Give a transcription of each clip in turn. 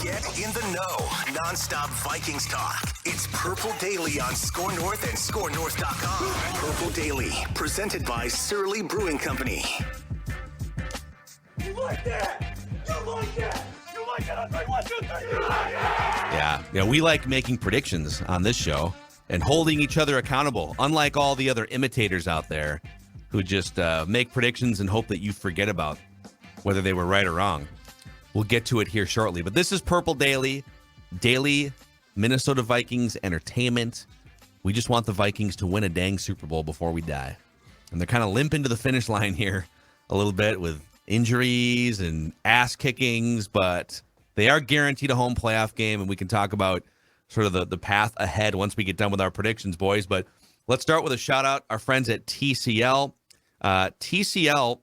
Get in the know. Non-stop Vikings talk. It's Purple Daily on Score North and ScoreNorth.com. Purple Daily, presented by Surly Brewing Company. You like that? You like that? You like it? 1, 2, 3. You like it? Yeah, we like making predictions on this show and holding each other accountable, unlike all the other imitators out there who just make predictions and hope that you forget about whether they were right or wrong. We'll get to it here shortly. But this is Purple Daily, daily Minnesota Vikings entertainment. We just want the Vikings to win a dang Super Bowl before we die. And they're kind of limping to the finish line here a little bit with injuries and ass kickings, but they are guaranteed a home playoff game, and we can talk about sort of the path ahead once we get done with our predictions, boys. But let's start with a shout-out, our friends at TCL. TCL,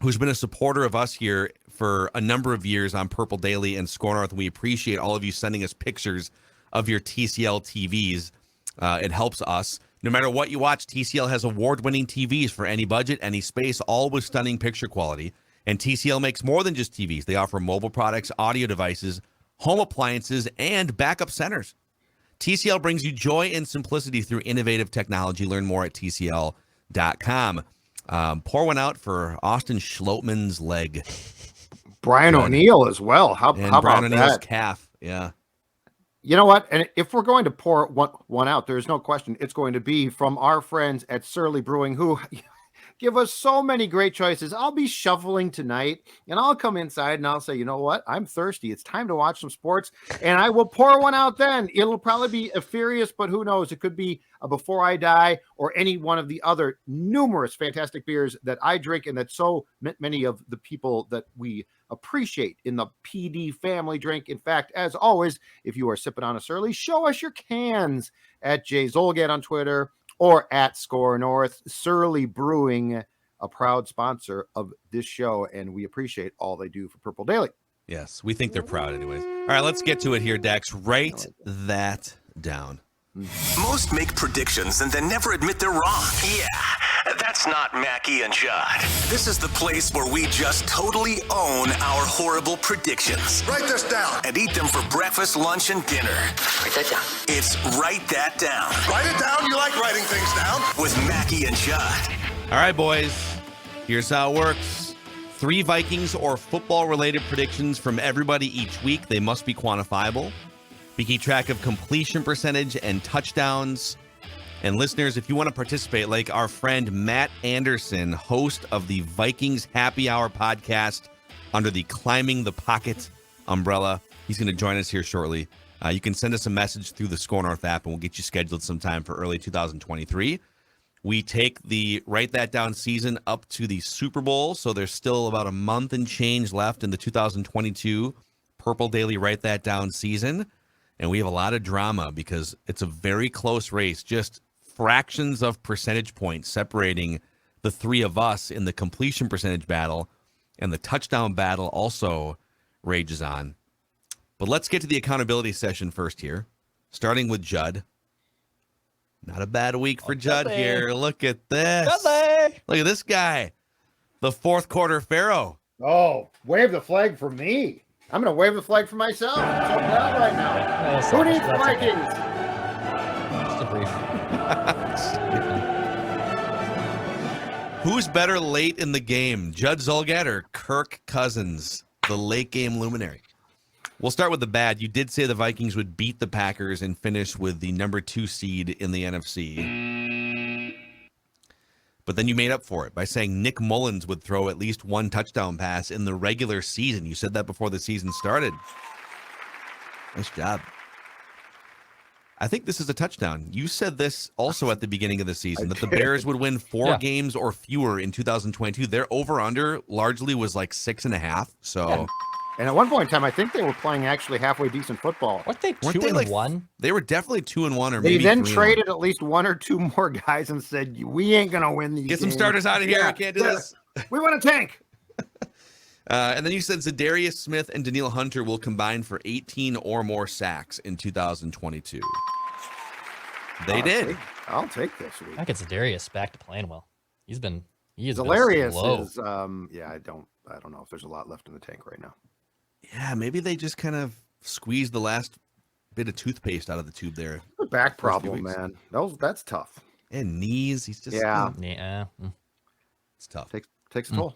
who's been a supporter of us here for a number of years on Purple Daily and Score North. We appreciate all of you sending us pictures of your TCL TVs. It helps us. No matter what you watch, TCL has award-winning TVs for any budget, any space, all with stunning picture quality. And TCL makes more than just TVs. They offer mobile products, audio devices, home appliances, and backup centers. TCL brings you joy and simplicity through innovative technology. Learn more at TCL.com. Pour one out for Austin Schlottmann's leg. Brian O'Neill as well. How Brian about O'Neill's that? calf. Yeah. You know what? And if we're going to pour one out, there's no question it's going to be from our friends at Surly Brewing, who give us so many great choices. I'll be shuffling tonight, and I'll come inside and I'll say, you know what? I'm thirsty. It's time to watch some sports, and I will pour one out then. It'll probably be a Furious, but who knows? It could be a Before I Die or any one of the other numerous fantastic beers that I drink and that so many of the people that we appreciate in the PD family drink. In fact, as always, if you are sipping on a Surly, show us your cans at Jay Zolgad on Twitter or at Score North. Surly Brewing, a proud sponsor of this show, and we appreciate all they do for Purple Daily. Yes, we think they're proud anyways. All right, let's get to it here, Dex. Write that down. Most make predictions and then never admit they're wrong. Yeah, that's not Mackie and Judd. This is the place where we just totally own our horrible predictions. Write this down. And eat them for breakfast, lunch, and dinner. Write that down. It's Write That Down. Write it down. You like writing things down. With Mackie and Judd. All right, boys. Here's how it works. 3 Vikings or football-related predictions from everybody each week. They must be quantifiable. We keep track of completion percentage and touchdowns. And listeners, if you want to participate, like our friend Matt Anderson, host of the Vikings Happy Hour podcast under the Climbing the Pocket umbrella, he's going to join us here shortly. You can send us a message through the Score North app, and we'll get you scheduled sometime for early 2023. We take the Write That Down season up to the Super Bowl, so there's still about a month and change left in the 2022 Purple Daily Write That Down season. And we have a lot of drama because it's a very close race, just fractions of percentage points separating the 3 of us in the completion percentage battle, and the touchdown battle also rages on. But let's get to the accountability session first here, starting with Judd. Not a bad week for Judd here. Look at this. Look at this guy, the fourth quarter Pharaoh. Oh, wave the flag for me. I'm going to wave the flag for myself. I'm so proud right now. Who needs the Vikings? Just a brief. Who's better late in the game, Judd Zolgad or Kirk Cousins, the late game luminary? We'll start with the bad. You did say the Vikings would beat the Packers and finish with the number 2 seed in the NFC. But then you made up for it by saying Nick Mullens would throw at least 1 touchdown pass in the regular season. You said that before the season started. Nice job. I think this is a touchdown. You said this also at the beginning of the season, that the Bears would win 4 games or fewer in 2022. Their over-under largely was like 6.5. So, and at one point in time, I think they were playing actually halfway decent football. Weren't they 2-1? They were definitely 2-1, or They maybe then 3-1. traded at least 1 or 2 more guys and said, "We ain't gonna win these. Get some games. starters out of here. I can't do this. We want a tank." And then you said Zadarius Smith and Daniil Hunter will combine for 18 or more sacks in 2022. They did. I'll take this week. I think it's Zadarius back to playing well. He is hilarious. slow. Is I don't know if there's a lot left in the tank right now. Yeah, maybe they just kind of squeezed the last bit of toothpaste out of the tube there. The back First few problem, weeks. man. That's tough. And knees. He's just Yeah. Yeah. it's tough. Takes a toll.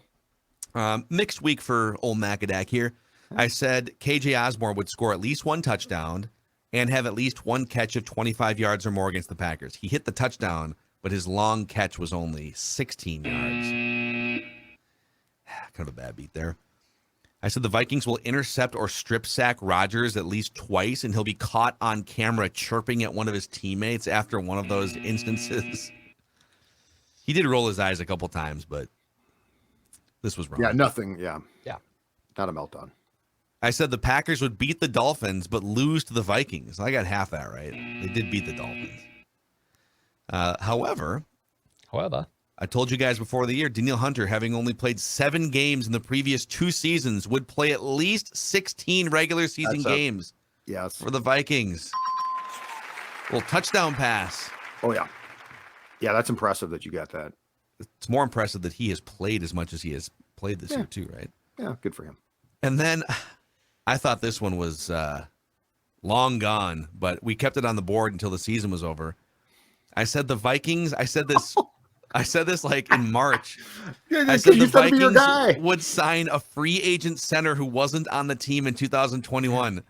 Mixed week for old Macadac here. I said KJ Osborne would score at least one touchdown and have at least one catch of 25 yards or more against the Packers. He hit the touchdown, but his long catch was only 16 yards. Kind of a bad beat there. I said the Vikings will intercept or strip sack Rodgers at least twice, and he'll be caught on camera chirping at one of his teammates after one of those instances. He did roll his eyes a couple times, but this was wrong. Yeah, nothing. Yeah. Yeah. Not a meltdown. I said the Packers would beat the Dolphins, but lose to the Vikings. I got half that right. They did beat the Dolphins. However, I told you guys before the year, Danielle Hunter, having only played 7 games in the previous 2 seasons, would play at least 16 regular season games Yes. for the Vikings. Little touchdown pass. Oh, yeah. Yeah, that's impressive that you got that. It's more impressive that he has played as much as he has played this year, too, right? Yeah, good for him. And then I thought this one was long gone, but we kept it on the board until the season was over. I said the Vikings. I said this like in March. I said the Vikings would sign a free agent center who wasn't on the team in 2021.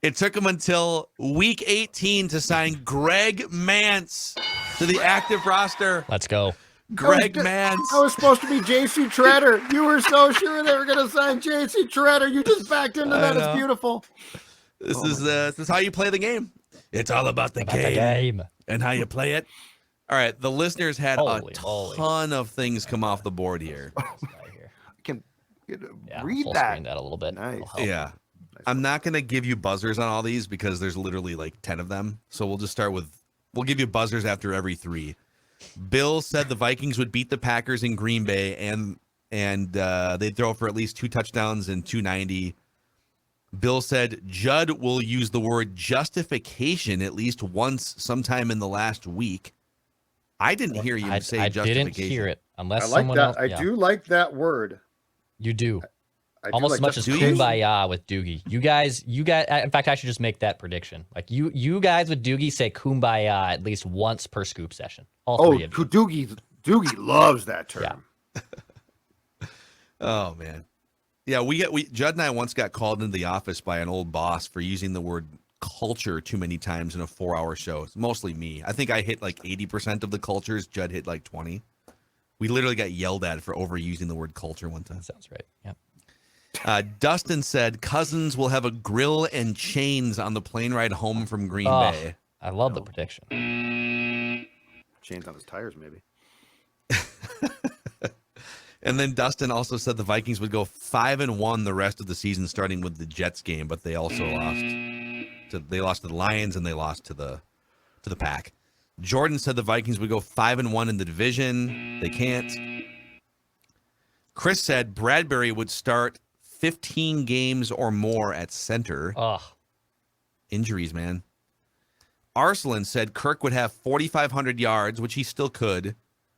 It took him until week 18 to sign Greg Mance to the active roster. Let's go. Greg Mance. I was supposed to be J.C. Treader. You were so sure they were going to sign J.C. Treader. You just backed into that. It's beautiful. This is how you play the game. It's all about the game and how you play it. All right, the listeners had a ton of things come off the board here. Can Yeah, read full that. screen that a little bit. Nice. Yeah. I'm not going to give you buzzers on all these because there's literally like 10 of them. So we'll just start with, we'll give you buzzers after every 3. Bill said the Vikings would beat the Packers in Green Bay and they'd throw for at least 2 touchdowns and 290. Bill said Judd will use the word justification at least once sometime in the last week. I didn't hear you say justification. I didn't hear it unless I like someone that. else. I do like that word. You do. I do Almost like as much as justification. kumbaya with Doogie. You guys. In fact, I should just make that prediction. Like you guys with Doogie say kumbaya at least once per scoop session. All 3 of you. Doogie loves that term. Yeah. Oh man. Yeah, Judd and I once got called into the office by an old boss for using the word culture too many times in a 4-hour show. It's mostly me. I think I hit like 80% of the cultures. Judd hit like 20. We literally got yelled at for overusing the word culture one time. Sounds right. Yeah. Dustin said Cousins will have a grill and chains on the plane ride home from Green Bay. I love the prediction. Chains on his tires, maybe. And then Dustin also said the Vikings would go 5-1 the rest of the season, starting with the Jets game, but they also lost. They lost to the Lions and they lost to the Pack. Jordan said the Vikings would go 5-1 in the division. They can't. Chris said Bradbury would start 15 games or more at center. Injuries, man. Arslan said Kirk would have 4,500 yards, which he still could,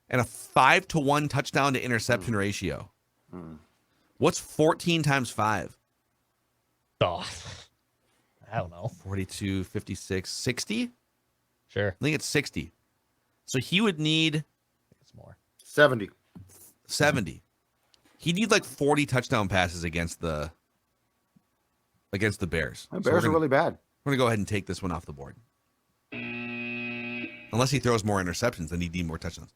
and a 5-to-1 touchdown to interception ratio. What's 14 times 5? I don't know. 42, 56, 60? Sure. I think it's 60. So he would need It's more. 70. 70. He'd need like 40 touchdown passes against the Bears. The Bears are really bad. We're going to go ahead and take this one off the board. Unless he throws more interceptions, then he'd need more touchdowns.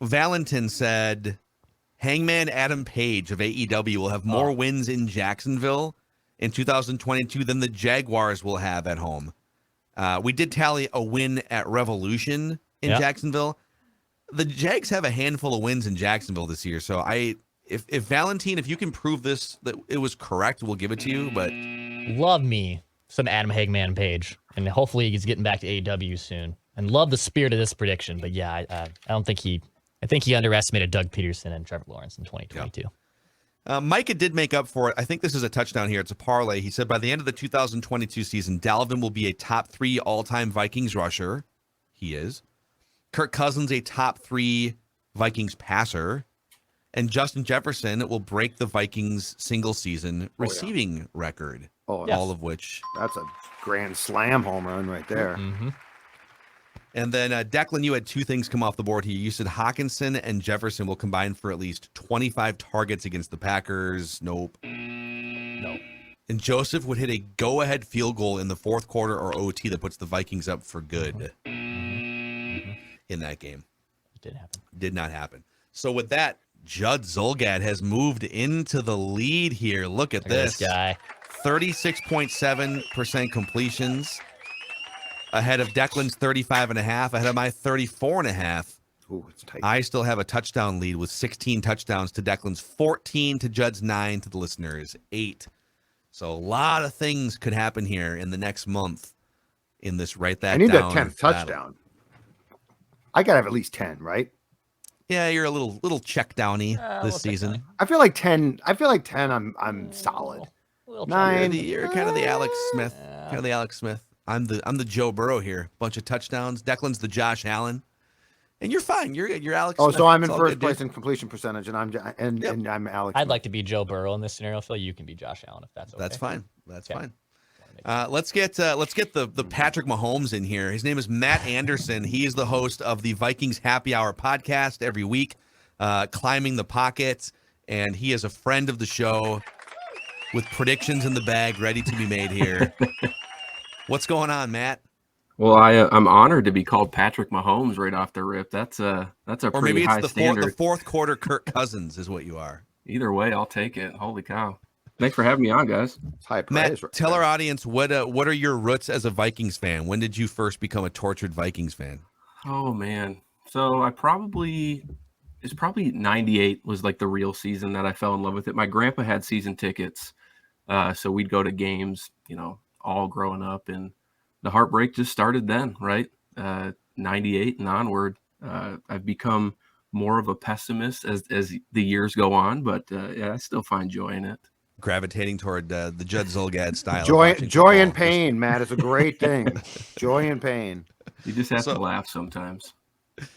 Valentin said Hangman Adam Page of AEW will have more wins in Jacksonville in 2022 than the Jaguars will have at home. We did tally a win at Revolution in Jacksonville. The Jags have a handful of wins in Jacksonville this year. So if Valentin, if you can prove this, that it was correct, we'll give it to you. But Love me some Adam Hagman Page, and hopefully he's getting back to AEW soon. And love the spirit of this prediction. But yeah, I don't think I think he underestimated Doug Peterson and Trevor Lawrence in 2022. Micah did make up for it. I think this is a touchdown here. It's a parlay. He said by the end of the 2022 season, Dalvin will be a top 3 all-time Vikings rusher. He is. Kirk Cousins, a top 3 Vikings passer. And Justin Jefferson will break the Vikings single season receiving record. Oh, all of which. That's a grand slam home run right there. Mm-hmm. And then Declan, you had two things come off the board here. You said Hawkinson and Jefferson will combine for at least 25 targets against the Packers. Nope. Nope. And Joseph would hit a go-ahead field goal in the fourth quarter or OT that puts the Vikings up for good in that game. It didn't happen. Did not happen. So with that, Judd Zolgad has moved into the lead here. Look at this guy. 36.7% completions. Ahead of Declan's 35.5, ahead of my 34.5. Ooh, it's tight. I still have a touchdown lead with 16 touchdowns to Declan's 14 to Judd's 9 to the listeners 8. So a lot of things could happen here in the next month in this Write That I need Down that 10th touchdown. I gotta have at least 10, right? Yeah, you're a little check downy this season. I feel like 10. I'm solid. 9. You're kind of the Alex Smith. I'm the Joe Burrow here. Bunch of touchdowns. Declan's the Josh Allen, and you're fine. You're Alex. Oh, Smith. so I'm in It's all first good, place dude. in completion percentage, and I'm Alex. I'd Smith. like to be Joe Burrow in this scenario. Phil, you can be Josh Allen if that's okay. That's fine. That's Okay. fine. Let's get the Patrick Mahomes in here. His name is Matt Anderson. He is the host of the Vikings Happy Hour podcast every week, Climbing the Pocket, and he is a friend of the show with predictions in the bag ready to be made here. What's going on, Matt? Well, I'm honored to be called Patrick Mahomes right off the rip. That's a Or pretty maybe high it's the standard. fourth quarter Kirk Cousins is what you are. Either way, I'll take it. Holy cow! Thanks for having me on, guys. It's high praise. Matt, right tell there. our audience what are your roots as a Vikings fan? When did you first become a tortured Vikings fan? Oh man, so it's probably 98 was like the real season that I fell in love with it. My grandpa had season tickets, so we'd go to games, all growing up, and the heartbreak just started then, right? 98 and onward. I've become more of a pessimist as the years go on, but yeah, I still find joy in it. Gravitating toward the Judd Zolgad style. of Joy watching football. and pain, Matt, is a great thing. Joy and pain. You just have So- to laugh sometimes.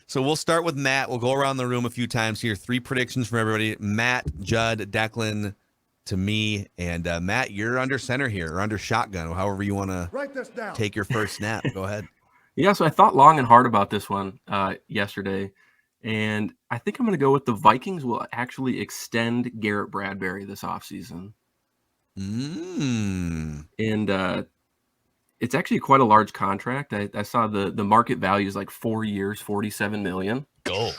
So we'll start with Matt. We'll go around the room a few times here. 3 predictions from everybody. Matt, Judd, Declan, to me. And Matt, you're under center here, or under shotgun, or however you want to Write this down. take your first snap. Go ahead. Yeah, so I thought long and hard about this one yesterday, and I think I'm going to go with the Vikings will actually extend Garrett Bradbury this offseason. And it's actually quite a large contract. I saw the market value is like 4 years, $47 million, Go.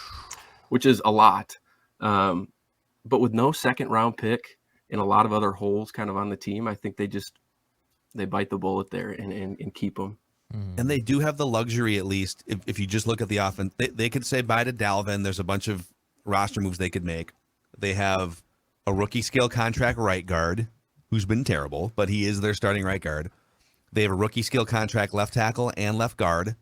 which is a lot. But with no second round pick and a lot of other holes kind of on the team, I think they bite the bullet there and keep them. And they do have the luxury, at least, if you just look at the offense, they could say bye to Dalvin. There's a bunch of roster moves they could make. They have a rookie scale contract right guard, who's been terrible, but he is their starting right guard. They have a rookie skill contract left tackle and left guard,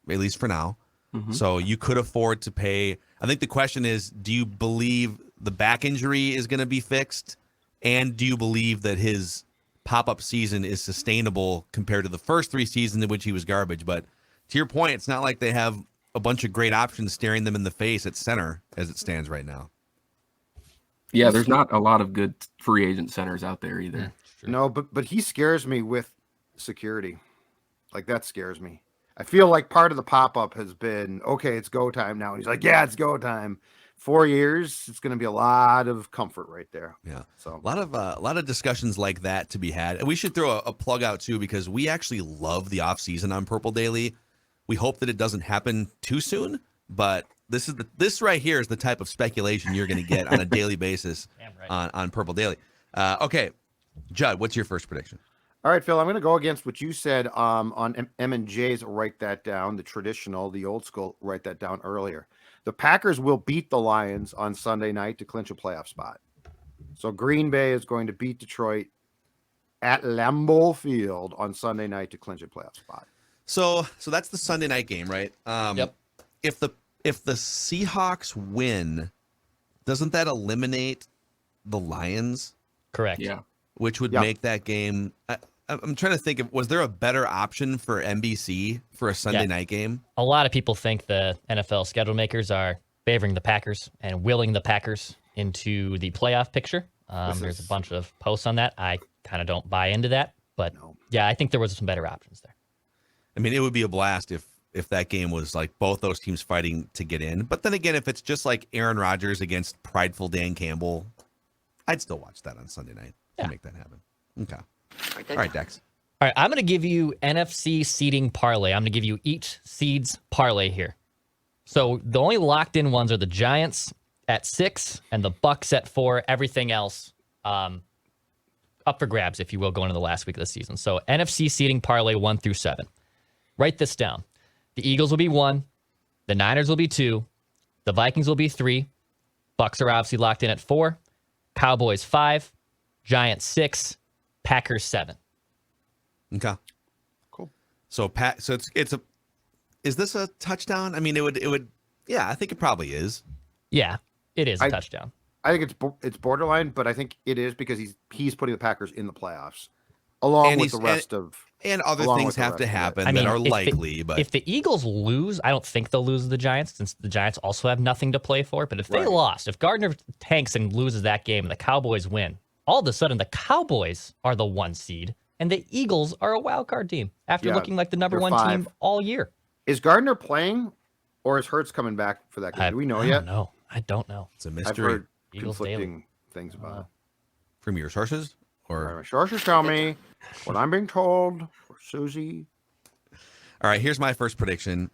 at least for now. Mhm. So you could afford to pay. I think the question is, do you believe the back injury is going to be fixed? And do you believe that his pop-up season is sustainable compared to the first 3 seasons in which he was garbage? But to your point, it's not like they have a bunch of great options staring them in the face at center as it stands right now. Yeah, there's not a lot of good free agent centers out there either. No, but he scares me with security. Like, that scares me. I feel like part of the pop-up has been, okay, it's go time now. And he's like, yeah, it's go time. 4 years, it's going to be a lot of comfort right there. Yeah. So A lot of discussions like that to be had. And we should throw a plug out too, because we actually love the off season on Purple Daily. We hope that it doesn't happen too soon, but this right here is the type of speculation you're going to get on a daily basis Damn right. on Purple Daily. Okay, Judd, what's your first prediction? all right, Phil, I'm going to go against what you said on M&J's Write That Down, the traditional, the old school Write That Down earlier. The Packers will beat the Lions on Sunday night to clinch a playoff spot. So Green Bay is going to beat Detroit at Lambeau Field on Sunday night to clinch a playoff spot. So that's the Sunday night game, right? Yep. If the Seahawks win, doesn't that eliminate the Lions? Correct. Yeah. Which would Yeah. make that game. I'm trying to think of, was there a better option for NBC for a Sunday Yeah. night game? A lot of people think the NFL schedule makers are favoring the Packers and willing the Packers into the playoff picture. There's a bunch of posts on that. I kind of don't buy into that, but yeah, I think there was some better options there. I mean, it would be a blast if that game was like both those teams fighting to get in. But then again, if it's just like Aaron Rodgers against prideful Dan Campbell, I'd still watch that on Sunday night to make that happen. Okay. All right, Dex. All right, I'm going to give you NFC seeding parlay. I'm going to give you each seeds parlay here. So the only locked in ones are the Giants at 6 and the Bucks at 4. Everything else up for grabs, if you will, going into the last week of the season. So NFC seeding parlay 1 through 7. Write this down. The Eagles will be 1. The Niners will be 2. The Vikings will be 3. Bucks are obviously locked in at 4. Cowboys 5. Giants 6. Packers 7. Okay. Cool. So is this a touchdown? I mean, it would. Yeah, I think it probably is. Yeah, it is a touchdown. I think it's borderline, but I think it is because he's putting the Packers in the playoffs, along with the rest of. And other things have to happen that are likely. But if the Eagles lose, I don't think they'll lose to the Giants, since the Giants also have nothing to play for. But if they lost, if Gardner tanks and loses that game and the Cowboys win, all of a sudden the Cowboys are the 1 seed and the Eagles are a wild card team after looking like the number 1 team all year. Is Gardner playing, or is Hurts coming back for that game? Do we know yet? No, I don't know. It's a mystery. I've heard Eagles conflicting things about it. From your sources, or my sources tell me what I'm being told. Or Susie. All right, here's my first prediction.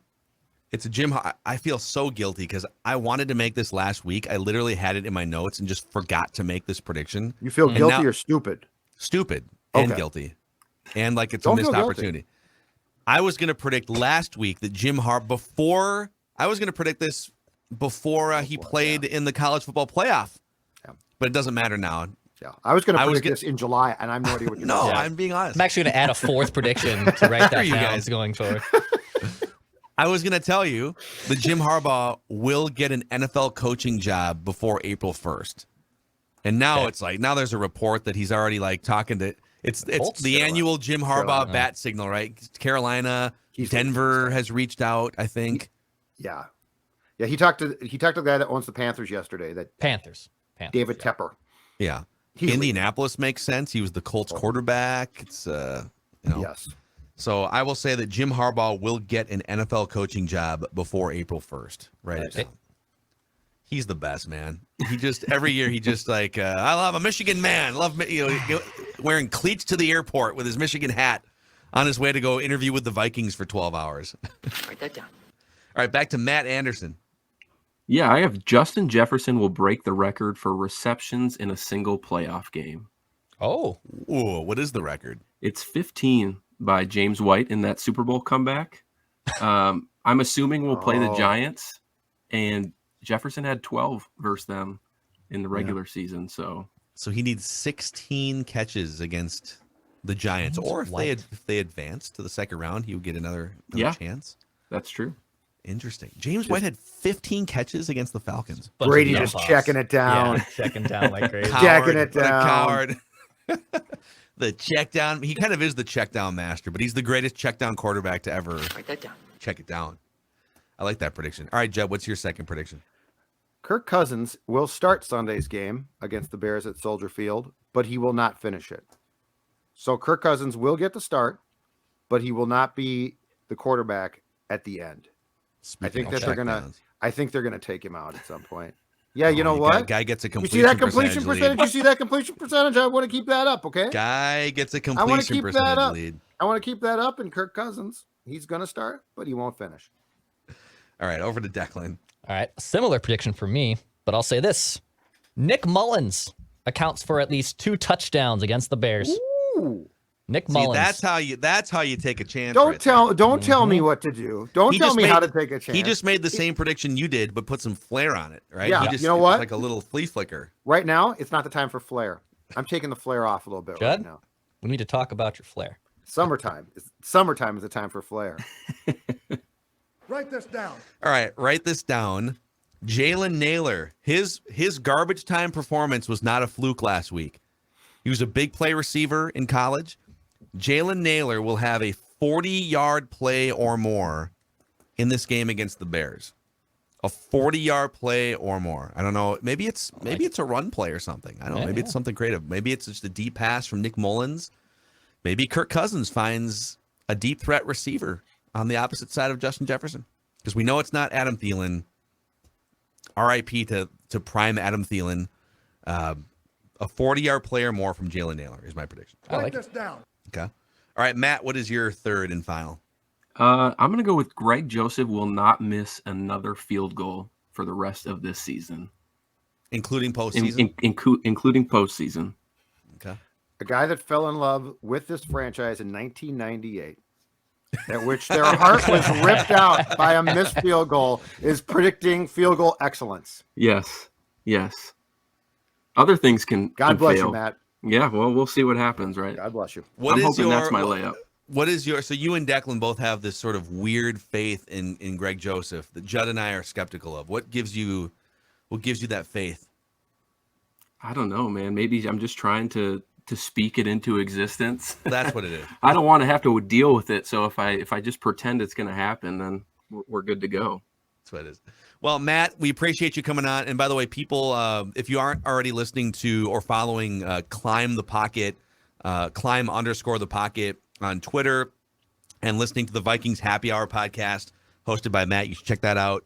It's a Jim. I feel so guilty because I wanted to make this last week. I literally had it in my notes and just forgot to make this prediction. You feel guilty or stupid? Stupid and guilty, and like it's a missed opportunity. I was going to predict last week that Jim Harbaugh I was going to predict this before he played in the college football playoff, but it doesn't matter now. Yeah, I was going to predict this in July, and I have no idea what you're No, I'm being honest. I'm actually going to add a 4th prediction to write that down guys going forward. I was going to tell you that Jim Harbaugh will get an NFL coaching job before April 1st. And now it's like, now there's a report that he's already like talking to, it's the annual Jim Harbaugh bat signal, right? Carolina, Denver has reached out, I think. Yeah. He talked to the guy that owns the Panthers yesterday. Panthers. David Tepper. Yeah. Indianapolis makes sense. He was the Colts quarterback. It's Yes. So I will say that Jim Harbaugh will get an NFL coaching job before April 1st. Right. He's the best, man. He just every year he just like I love a Michigan man. Love wearing cleats to the airport with his Michigan hat on his way to go interview with the Vikings for 12 hours. Write that down. All right, back to Matt Anderson. Yeah, I have Justin Jefferson will break the record for receptions in a single playoff game. Oh, ooh, what is the record? It's 15 by James White in that Super Bowl comeback. I'm assuming we'll play the Giants, and Jefferson had 12 versus them in the regular season. So he needs 16 catches against the Giants, or if they advance to the second round, he would get another chance. That's true. Interesting. James White had 15 catches against the Falcons. Brady just checking it down. Yeah, checking down like crazy. Checking it down. Coward. The check down. He kind of is the check down master, but he's the greatest check down quarterback to ever Write that down. check it down. I like that prediction. All right, Judd, what's your second prediction? Kirk Cousins will start Sunday's game against the Bears at Soldier Field, but he will not finish it. So Kirk Cousins will get the start, but he will not be the quarterback at the end. I think they're gonna take him out at some point. Yeah, you know what? Guy gets a completion. You see that completion percentage? You see that completion percentage? I want to keep that up, okay? Guy gets a completion percentage lead. I want to keep that up, and Kirk Cousins, he's gonna start, but he won't finish. All right, over to Declan. All right, similar prediction for me, but I'll say this: Nick Mullens accounts for at least 2 touchdowns against the Bears. Ooh. Nick Mullens. That's how you take a chance. Don't tell me what to do. Don't tell me how to take a chance. He just made the same prediction you did, but put some flair on it, right? Yeah. You know what? Like a little flea flicker. Right now, it's not the time for flair. I'm taking the flair off a little bit Judd, right now. We need to talk about your flair. Summertime is the time for flair. Write this down. All right, write this down. Jalen Nailor, his garbage time performance was not a fluke last week. He was a big play receiver in college. Jalen Nailor will have a 40-yard play or more in this game against the Bears. A 40-yard play or more. I don't know. Maybe it's a run play or something. I don't know. Maybe it's something creative. Maybe it's just a deep pass from Nick Mullens. Maybe Kirk Cousins finds a deep threat receiver on the opposite side of Justin Jefferson. Because we know it's not Adam Thielen. RIP to prime Adam Thielen. A 40-yard play or more from Jalen Nailor is my prediction. Write this down. Okay. All right, Matt, what is your third and final? I'm going to go with Greg Joseph will not miss another field goal for the rest of this season. Including postseason? Including postseason. Okay. A guy that fell in love with this franchise in 1998, at which their heart was ripped out by a missed field goal, is predicting field goal excellence. Yes. Other things can God bless fail. you, Matt. Yeah, well, we'll see what happens, right? God bless you. I'm hoping that's my layup. What is your? So you and Declan both have this sort of weird faith in Greg Joseph that Judd and I are skeptical of. What gives you that faith? I don't know, man. Maybe I'm just trying to speak it into existence. That's what it is. I don't want to have to deal with it. So if I just pretend it's going to happen, then we're good to go. That's what it is. Well, Matt, we appreciate you coming on. And by the way, people, if you aren't already listening to or following Climb the Pocket, Climb_the Pocket on Twitter, and listening to the Vikings Happy Hour podcast hosted by Matt, you should check that out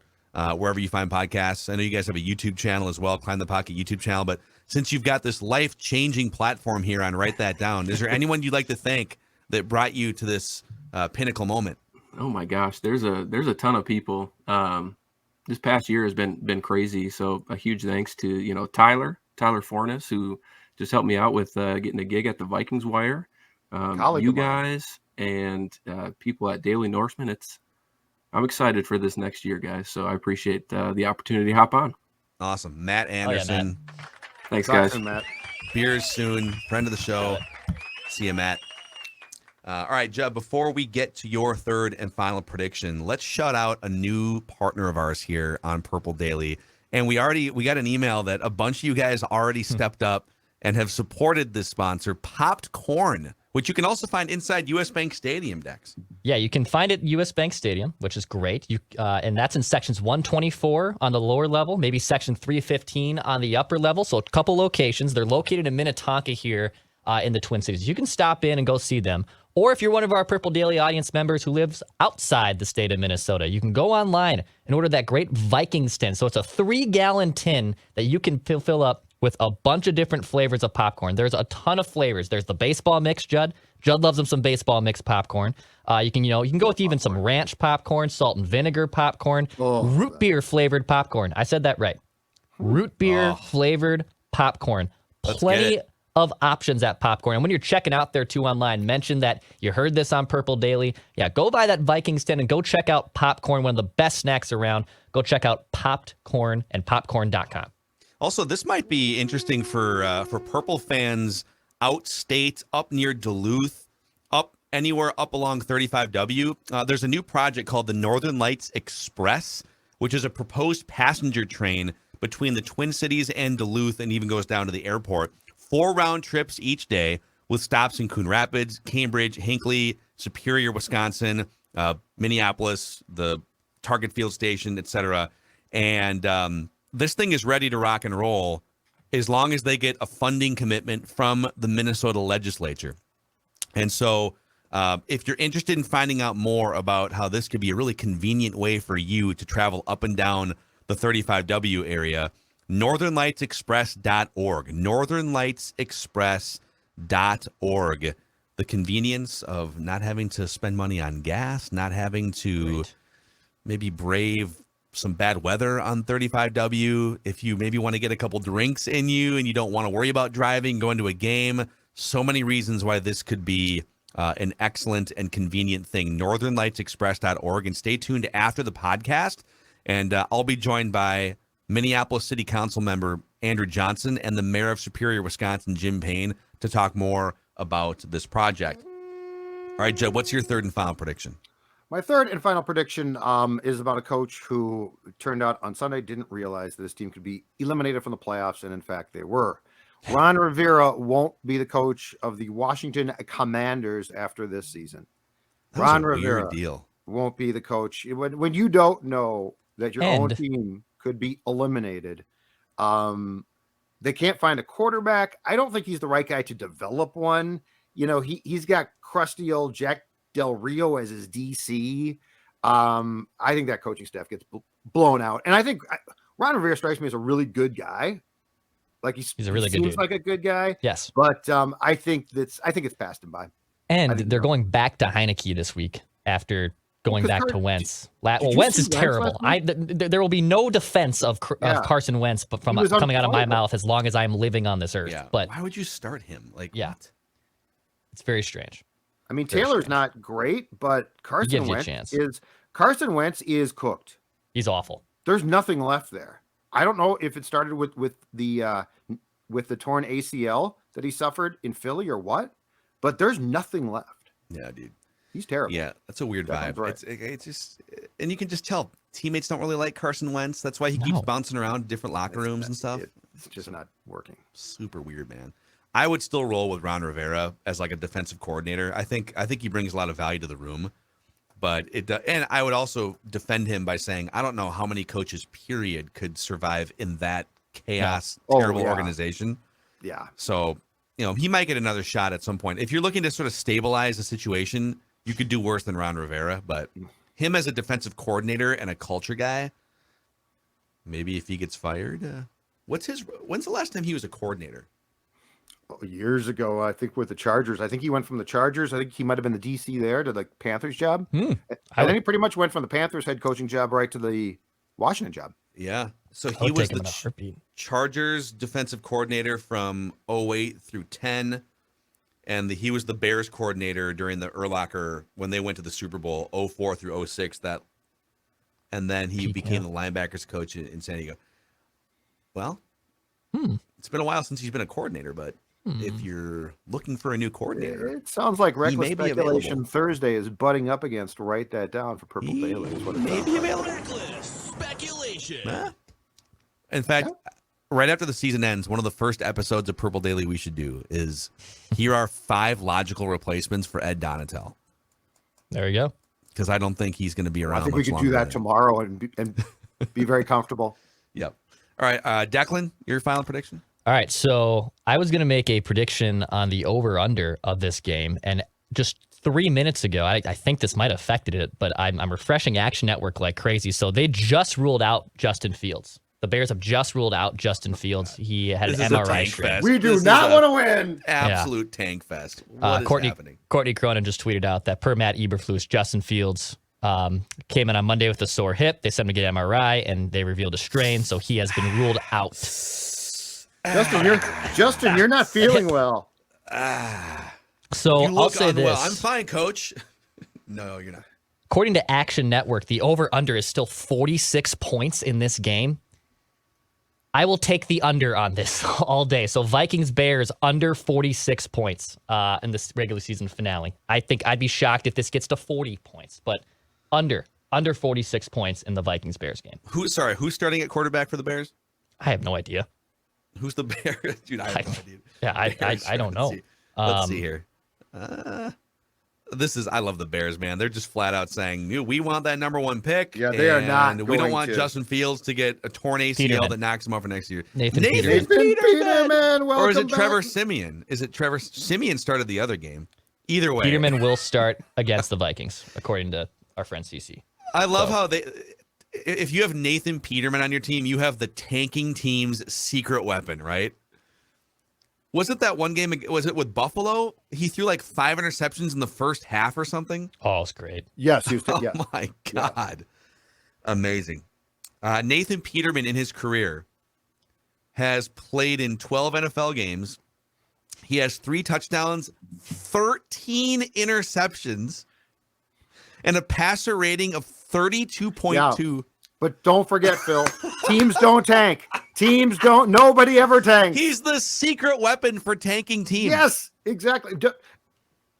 wherever you find podcasts. I know you guys have a YouTube channel as well, Climb the Pocket YouTube channel. But since you've got this life-changing platform here on Write That Down, is there anyone you'd like to thank that brought you to this pinnacle moment? Oh my gosh, there's a ton of people. This past year has been crazy. So a huge thanks to Tyler Fornes, who just helped me out with getting a gig at the Vikings Wire. You guys and people at Daily Norseman. I'm excited for this next year, guys. So I appreciate the opportunity to hop on. Awesome. Matt Anderson. Matt. Thanks, guys. Awesome, Matt. Beers soon. Friend of the show. See you, Matt. All right, Judd, before we get to your third and final prediction, let's shout out a new partner of ours here on Purple Daily. And we got an email that a bunch of you guys already stepped up and have supported this sponsor, Popped Corn, which you can also find inside US Bank Stadium, Dex. Yeah, you can find it at US Bank Stadium, which is great. And that's in sections 124 on the lower level, maybe section 315 on the upper level. So a couple locations. They're located in Minnetonka here in the Twin Cities. You can stop in and go see them. Or if you're one of our Purple Daily audience members who lives outside the state of Minnesota, you can go online and order that great Vikings tin. So it's a 3-gallon tin that you can fill up with a bunch of different flavors of popcorn. There's a ton of flavors. There's the baseball mix, Judd. Judd loves some baseball mix popcorn. You can go with even some ranch popcorn, salt and vinegar popcorn, root beer flavored popcorn. I said that right. Root beer flavored popcorn. Plenty of options at Popcorn. And when you're checking out there too online, mention that you heard this on Purple Daily. Yeah, go buy that Vikings tin and go check out Popcorn, one of the best snacks around. Go check out Popped Corn and popcorn.com. Also, this might be interesting for Purple fans outstate, up near Duluth, up anywhere up along 35W. There's a new project called the Northern Lights Express, which is a proposed passenger train between the Twin Cities and Duluth, and even goes down to the airport. 4 round trips each day with stops in Coon Rapids, Cambridge, Hinckley, Superior, Wisconsin, Minneapolis, the Target Field Station, etc. And this thing is ready to rock and roll as long as they get a funding commitment from the Minnesota legislature. And so if you're interested in finding out more about how this could be a really convenient way for you to travel up and down the 35W area, northernlightsexpress.org. northernlightsexpress.org. The convenience of not having to spend money on gas, not having to maybe brave some bad weather on 35W. If you maybe want to get a couple drinks in you and you don't want to worry about driving, going to a game. So many reasons why this could be an excellent and convenient thing. northernlightsexpress.org. And stay tuned after the podcast. And I'll be joined by Minneapolis City Council member Andrew Johnson and the mayor of Superior, Wisconsin, Jim Payne, to talk more about this project. All right, Joe, what's your third and final prediction? My third and final prediction is about a coach who turned out on Sunday didn't realize that his team could be eliminated from the playoffs, and in fact, they were. Ron Rivera won't be the coach of the Washington Commanders after this season. Ron Rivera deal. Won't be the coach. When you don't know that your own team could be eliminated. They can't find a quarterback. I don't think he's the right guy to develop one. He's got crusty old Jack Del Rio as his DC. I think that coaching staff gets blown out. And I think Ron Rivera strikes me as a really good guy. Like he's a really good dude. Seems like a good guy. Yes. But I think it's passed him by. And they're going back to Heineke this week after going back to Wentz. Wentz is terrible. There will be no defense of Carson Wentz, but coming out of my mouth as long as I'm living on this earth. Yeah. But why would you start him? What? It's very strange. I mean, Taylor's not great, but Carson Wentz is cooked. He's awful. There's nothing left there. I don't know if it started with the torn ACL that he suffered in Philly or what, but there's nothing left. Yeah, dude. He's terrible. Yeah, that's a weird vibe. Right. It's just, and you can just tell teammates don't really like Carson Wentz. That's why he keeps bouncing around different locker rooms and stuff. It's just not working. Super weird, man. I would still roll with Ron Rivera as like a defensive coordinator. I think he brings a lot of value to the room, but and I would also defend him by saying I don't know how many coaches period could survive in that chaos, terrible organization. Yeah. So, he might get another shot at some point. If you're looking to sort of stabilize the situation, you could do worse than Ron Rivera, but him as a defensive coordinator and a culture guy, maybe if he gets fired, when's the last time he was a coordinator? Years ago, I think with the Chargers. I think he went from the Chargers. I think he might have been the DC there to the Panthers job. And then he pretty much went from the Panthers head coaching job right to the Washington job. Yeah. So he was the Chargers defensive coordinator from 08 through 10. And he was the Bears coordinator during the Urlacher when they went to the Super Bowl 04 through 06. And then he became the linebackers coach in San Diego. Well, it's been a while since he's been a coordinator, but if you're looking for a new coordinator, it sounds like reckless speculation Thursday is butting up against. Write that down for Purple Daily. Is what it may be available. Reckless speculation. In fact, right after the season ends, one of the first episodes of Purple Daily we should do is here are 5 logical replacements for Ed Donatel. There you go. Because I don't think he's going to be around. I think we could do that tomorrow and be very comfortable. Yep. All right, Declan, your final prediction? All right, so I was going to make a prediction on the over-under of this game, and just 3 minutes ago, I think this might have affected it, but I'm refreshing Action Network like crazy, so they just ruled out Justin Fields. The Bears have just ruled out Justin Fields. He had an MRI strain. We do not want to win. Absolute tank fest. What is happening? Courtney Cronin just tweeted out that per Matt Eberflus, Justin Fields came in on Monday with a sore hip. They sent him to get MRI, and they revealed a strain, so he has been ruled out. Justin, you're not feeling well. So I'll say this. Well. I'm fine, Coach. No, you're not. According to Action Network, the over-under is still 46 points in this game. I will take the under on this all day. So Vikings-Bears under 46 points in this regular season finale. I think I'd be shocked if this gets to 40 points, but under 46 points in the Vikings-Bears game. Who's starting at quarterback for the Bears? I have no idea. Who's the Bears? Dude, I have no idea. Yeah, I don't know. Let's see here. I love the Bears, man. They're just flat out saying, we want that number 1 pick. Yeah, they are not. We don't want Justin Fields to get a torn ACL that knocks him off for next year. Nathan Peterman. Welcome or is it back. Trevor Siemian? Siemian started the other game. Either way. Peterman will start against the Vikings, according to our friend CC. I love how if you have Nathan Peterman on your team, you have the tanking team's secret weapon, right? Was it that one game? Was it with Buffalo? He threw like 5 interceptions in the first half or something. Oh, it's great. Yes. Oh my God. Yeah. Amazing. Nathan Peterman in his career has played in 12 NFL games. He has 3 touchdowns, 13 interceptions, and a passer rating of 32.2. Yeah, but don't forget, Phil, teams don't tank. Nobody ever tanks. He's the secret weapon for tanking teams. Yes, exactly.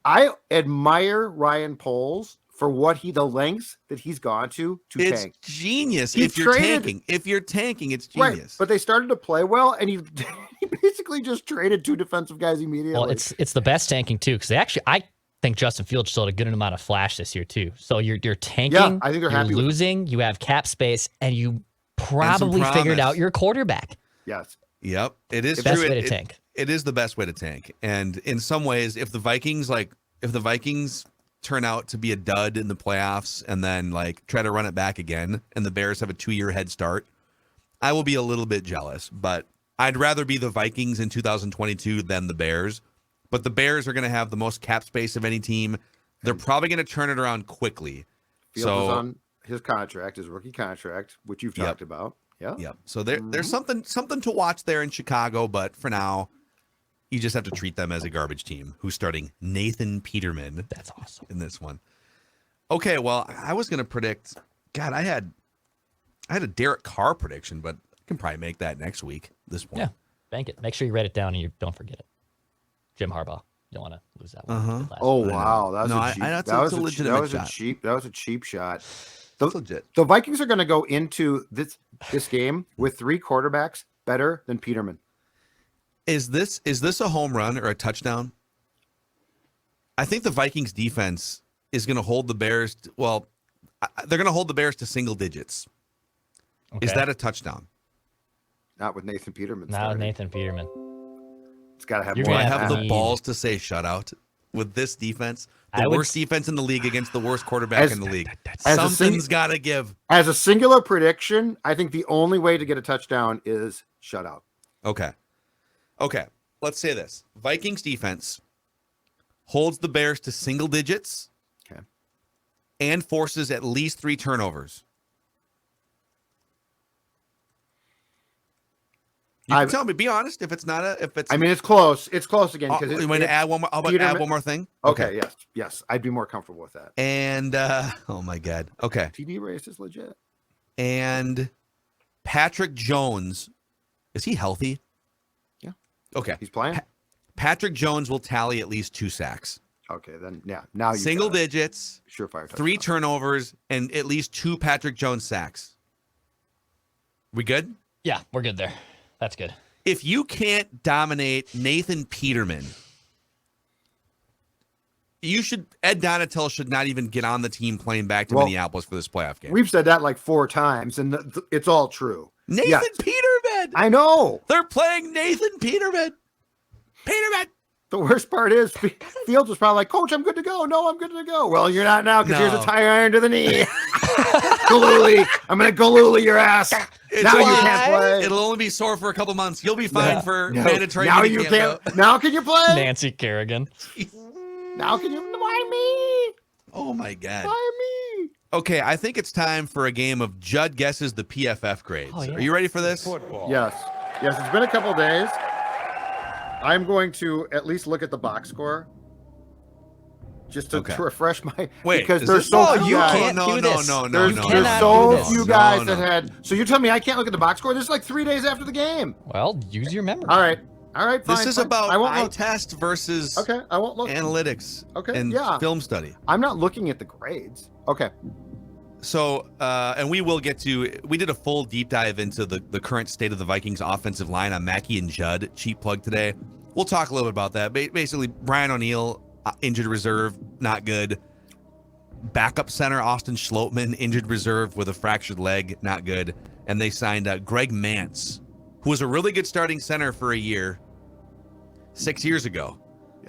I admire Ryan Poles for the lengths that he's gone to tank. It's genius. If you're tanking, it's genius. Right, but they started to play well, and he basically just traded 2 defensive guys immediately. Well, it's the best tanking too, because they actually think Justin Fields still had a good amount of flash this year too. So you're tanking. Yeah, I think they're you're happy with him. losing. You have cap space, and you probably figured out your quarterback. Yes. Yep. It is Best true. way to tank. It is the best way to tank. And in some ways, if the Vikings turn out to be a dud in the playoffs and then like try to run it back again, and the Bears have a 2-year head start, I will be a little bit jealous. But I'd rather be the Vikings in 2022 than the Bears. But the Bears are going to have the most cap space of any team. They're probably going to turn it around quickly. Fields is on his contract, his rookie contract, which you've talked about. Yeah. Yep. So there's something to watch there in Chicago, but for now, you just have to treat them as a garbage team who's starting Nathan Peterman. That's awesome. In this one. Okay, well, I was going to predict. God, I had a Derek Carr prediction, but I can probably make that next week. This point. Yeah, bank it. Make sure you write it down and you don't forget it. Jim Harbaugh. You don't want to lose that one. Oh wow, that was a legitimate shot. That was a cheap shot. That's legit. The Vikings are going to go into this game with 3 quarterbacks better than Peterman. Is this a home run or a touchdown? I think the Vikings defense is going to hold the Bears. They're going to hold the Bears to single digits. Okay. Is that a touchdown? Not with Nathan Peterman. Not with Nathan Peterman. It's got to have. Do I have the balls to say shutout with this defense? The worst defense in the league against the worst quarterback in the league. Something's got to give. As a singular prediction, I think the only way to get a touchdown is shutout. Okay. Let's say this. Vikings defense holds the Bears to single digits. Okay. And forces at least 3 turnovers. You can tell me. Be honest. If it's not I mean, it's close. It's close again. Because you want to add one more? How about add one more thing? Okay. Yes. I'd be more comfortable with that. And oh my God. Okay. TD race is legit. And Patrick Jones, is he healthy? Yeah. Okay. He's playing. Patrick Jones will tally at least 2 sacks. Okay. Then now you single digits. Surefire. 3 turnovers and at least 2 Patrick Jones sacks. We good? Yeah, we're good there. That's good. If you can't dominate Nathan Peterman, Ed Donatel should not even get on the team playing back to Minneapolis for this playoff game. We've said that like 4 times, and it's all true. Nathan Peterman! I know. They're playing Nathan Peterman. The worst part is Fields was probably like, Coach, I'm good to go. No, I'm good to go. Well, you're not now because here's a tire iron to the knee. Galooly. I'm going to Galooly your ass. Now you can't play. It'll only be sore for a couple months. You'll be fine for mandatory. Now you can't. Now can you play? Nancy Kerrigan. Now can you? Why me? Oh, my God. Why me? Okay, I think it's time for a game of Judd guesses the PFF grades. Oh, yeah. Are you ready for this? Football. Yes. It's been a couple of days. I'm going to at least look at the box score just to refresh my because there's so few guys. No. There's so few guys that had. So you're telling me I can't look at the box score? This is like 3 days after the game. Well, use your memory. All right. Fine. This is about eye test versus I won't look. Analytics. And film study. I'm not looking at the grades. Okay. So, and we will get to, we did a full deep dive into the current state of the Vikings offensive line on Mackey and Judd, cheap plug today. We'll talk a little bit about that. Basically, Brian O'Neill, injured reserve, not good. Backup center, Austin Schlottman, injured reserve with a fractured leg, not good. And they signed Greg Mance, who was a really good starting center for a year, 6 years ago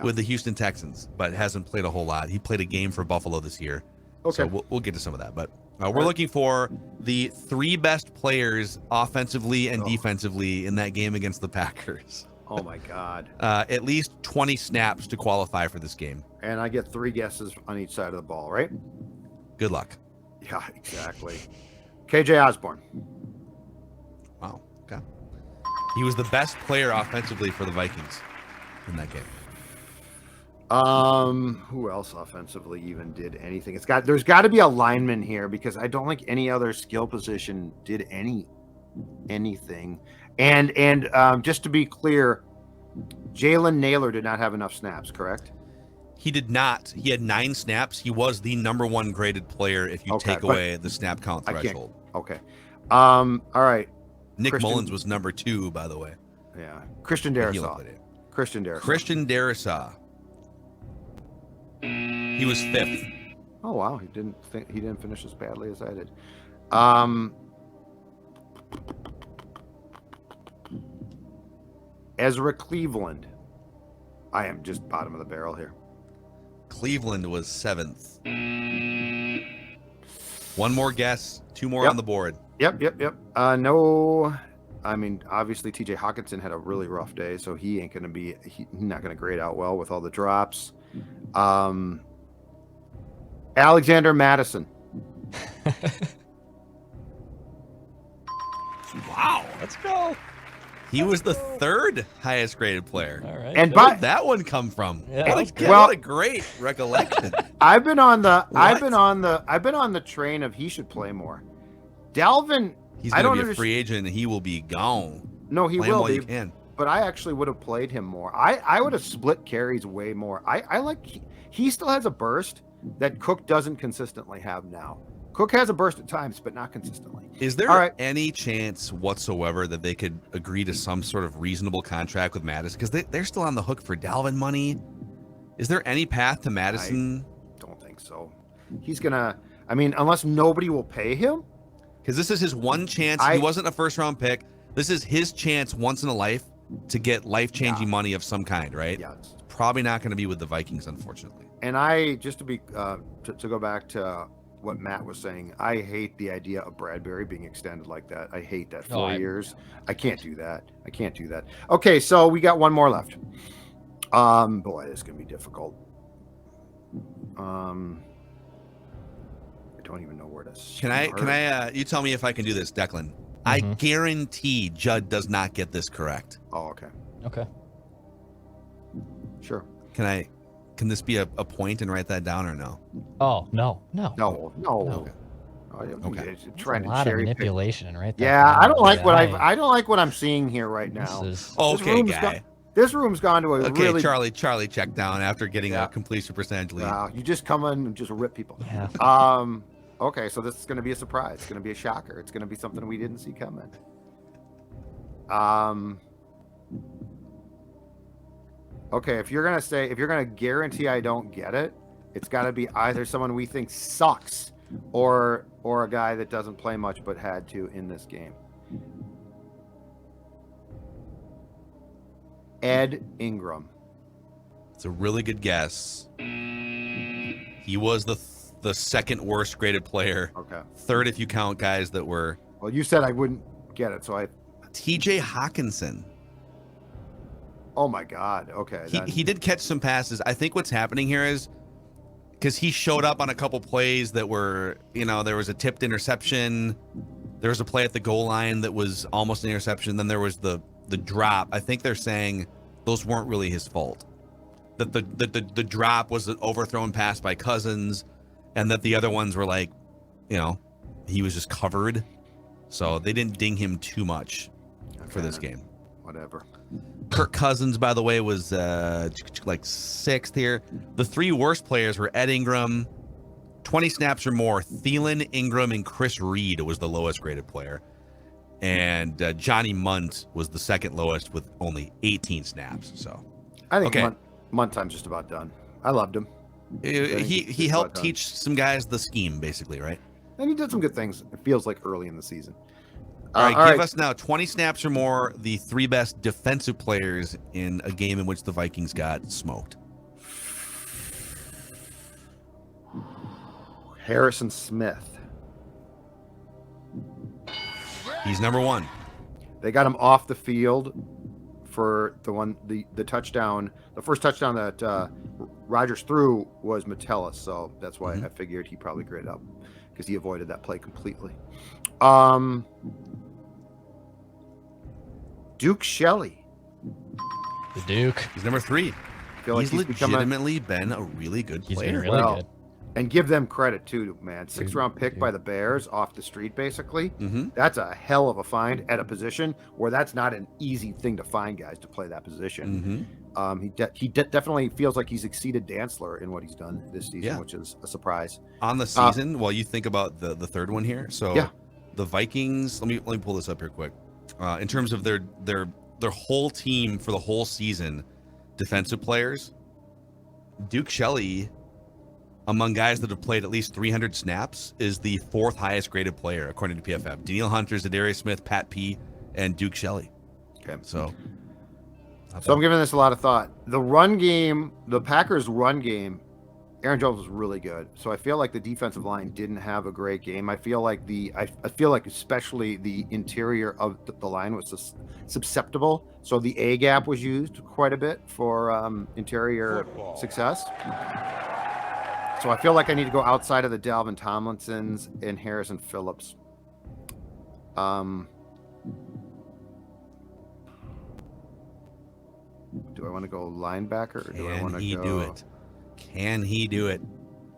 with the Houston Texans, but hasn't played a whole lot. He played a game for Buffalo this year. Okay. So we'll get to some of that, but we're looking for the 3 best players offensively and defensively in that game against the Packers. Oh my God. At least 20 snaps to qualify for this game. And I get 3 guesses on each side of the ball, right? Good luck. Yeah, exactly. KJ Osborne. Wow. Okay. He was the best player offensively for the Vikings in that game. Who else offensively even did anything? There's got to be a lineman here because I don't think any other skill position did anything. And just to be clear, Jalen Nailor did not have enough snaps, correct? He did not. He had 9 snaps. He was the number 1 graded player if you take away the snap count threshold. Okay. All right. Nick Mullens was number 2, by the way. Yeah. Christian Darrisaw. Christian Darrisaw. He was 5th. Oh wow, he didn't finish as badly as I did. Ezra Cleveland. I am just bottom of the barrel here. Cleveland was 7th. One more guess, 2 more on the board. Yep. No, I mean, obviously TJ Hawkinson had a really rough day, so he ain't gonna be. He's not gonna grade out well with all the drops. Alexander Madison. Wow, Let's go. he was the 3rd highest graded player. All right. And Where did that one come from? Yeah, What a great recollection. I've been on the train of he should play more. Dalvin, He's I going don't to be a understand. free agent and he will be gone. No, he Play him will while be. you can. But I actually would have played him more. I would have split carries way more. I like he still has a burst that Cook doesn't consistently have now. Cook has a burst at times, but not consistently. Is there All right. any chance whatsoever that they could agree to some sort of reasonable contract with Madison? Because they're still on the hook for Dalvin money. Is there any path to Madison? Don't think so. He's gonna. I mean, unless nobody will pay him. Because this is his one chance. He wasn't a first-round pick. This is his chance once in a life to get life-changing money of some kind, right? Yeah. It's probably not going to be with the Vikings, unfortunately. And I just to be to go back to what Matt was saying, I hate the idea of Bradbury being extended like that. I hate that 4 years. I can't do that. Okay, so we got one more left. Boy, this is gonna be difficult. I don't even know where to start. Can I you tell me if I can do this, Declan? I guarantee Judd does not get this correct. Oh, okay. Okay. Sure. Can this be a point and write that down or no? Oh, no. No. Okay. Okay. Trying A lot to of cherry pick. manipulation right there. Yeah, I don't like I don't like what I'm seeing here right now. Okay, guy. This room's gone to a Okay, really. Charlie checked down after getting a completion percentage lead. Wow, you just come in and just rip people. Yeah. Okay, so this is going to be a surprise. It's going to be a shocker. It's going to be something we didn't see coming. Okay, if you're going to guarantee I don't get it, it's got to be either someone we think sucks or a guy that doesn't play much but had to in this game. Ed Ingram. It's a really good guess. He was the 2nd worst graded player. Okay. 3rd if you count guys that were. Well, you said I wouldn't get it, so I. TJ Hawkinson. Oh my God. Okay. He did catch some passes. I think what's happening here is because he showed up on a couple plays that were, there was a tipped interception. There was a play at the goal line that was almost an interception. Then there was the drop. I think they're saying those weren't really his fault. That the drop was an overthrown pass by Cousins, and that the other ones were like, he was just covered. So they didn't ding him too much for this game. Whatever. Kirk Cousins, by the way, was like 6th here. The 3 worst players were Ed Ingram, 20 snaps or more. Thielen, Ingram, and Chris Reed was the lowest graded player. And Johnny Munt was the 2nd lowest with only 18 snaps. So I think Muntime's just about done. I loved him. He helped teach some guys the scheme, basically, right? And he did some good things. It feels like early in the season. All right, give us now 20 snaps or more, the 3 best defensive players in a game in which the Vikings got smoked. Harrison Smith. He's number 1. They got him off the field for the touchdown. The first touchdown that Rodgers threw was Metellus, so that's why I figured he probably graded up because he avoided that play completely. Duke Shelley. The Duke. He's number 3. I feel like he's legitimately been a really good player. He's been really good. And give them credit too, man. 6th round pick by the Bears off the street, basically. That's a hell of a find at a position where that's not an easy thing to find guys to play that position. He definitely feels like he's exceeded Dantzler in what he's done this season, which is a surprise. On the season, while you think about the 3rd one here, so the Vikings. Let me pull this up here quick. In terms of their whole team for the whole season, defensive players, Duke Shelley among guys that have played at least 300 snaps is the 4th highest graded player, according to PFF. Daniil Hunter, Zadarius Smith, Pat P., and Duke Shelley. Okay. So I'm giving this a lot of thought. The run game, the Packers' run game, Aaron Jones was really good. So I feel like the defensive line didn't have a great game. I feel like especially the interior of the line was susceptible. So the A gap was used quite a bit for interior success. So I feel like I need to go outside of the Dalvin Tomlinsons and Harrison Phillips. Do I want to go linebacker or do I want to go? Do it? Can he do it?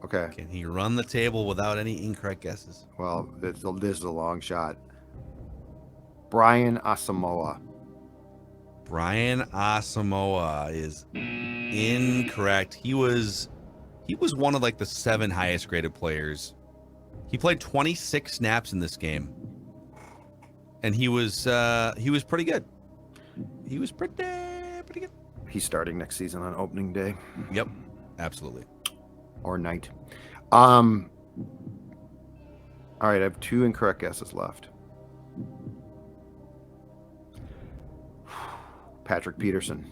Okay. Can he run the table without any incorrect guesses? Well, this is a long shot. Brian Asamoah. Brian Asamoah is incorrect. He was one of like the 7 highest graded players. He played 26 snaps in this game, and he was pretty good. He was pretty good. He's starting next season on opening day. Yep, absolutely. Or night. All right, I have 2 incorrect guesses left. Patrick Peterson.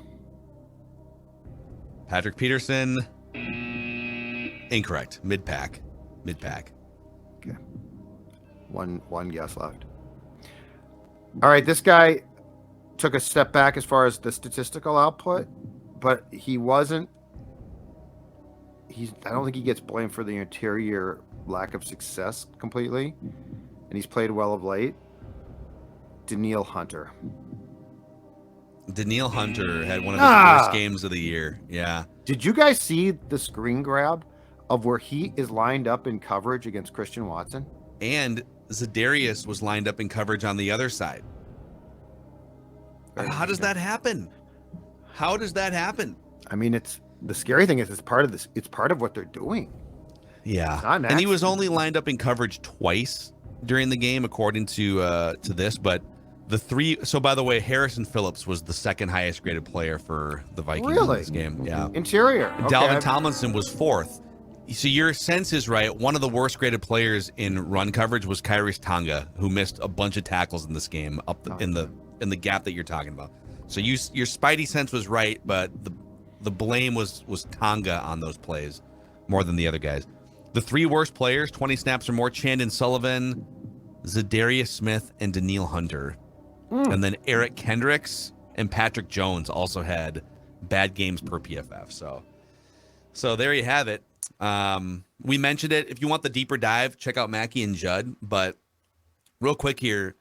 Patrick Peterson, incorrect. Mid-pack. Okay. One guess left. All right, this guy took a step back as far as the statistical output, but I don't think he gets blamed for the interior lack of success completely, and he's played well of late. Daniil Hunter. Daniil Hunter had one of his worst games of the year. Yeah. Did you guys see the screen grab of where he is lined up in coverage against Christian Watson? And Zadarius was lined up in coverage on the other side. How does that happen? I mean, it's the scary thing is it's part of this. It's part of what they're doing. Yeah. And he was only lined up in coverage twice during the game, according to this. But the 3. So by the way, Harrison Phillips was the 2nd highest graded player for the Vikings in this game. Yeah. Interior. Okay. Dalvin Tomlinson was 4th. So your sense is right. One of the worst graded players in run coverage was Kairis Tonga, who missed a bunch of tackles in this game in the gap that you're talking about. So your spidey sense was right, but the blame was Tonga on those plays more than the other guys. The 3 worst players, 20 snaps or more: Chandon Sullivan, Zadarius Smith, and Daniil Hunter. And then Eric Kendricks and Patrick Jones also had bad games per PFF. So there you have it. We mentioned it. If you want the deeper dive, check out Mackie and Judd. But real quick here,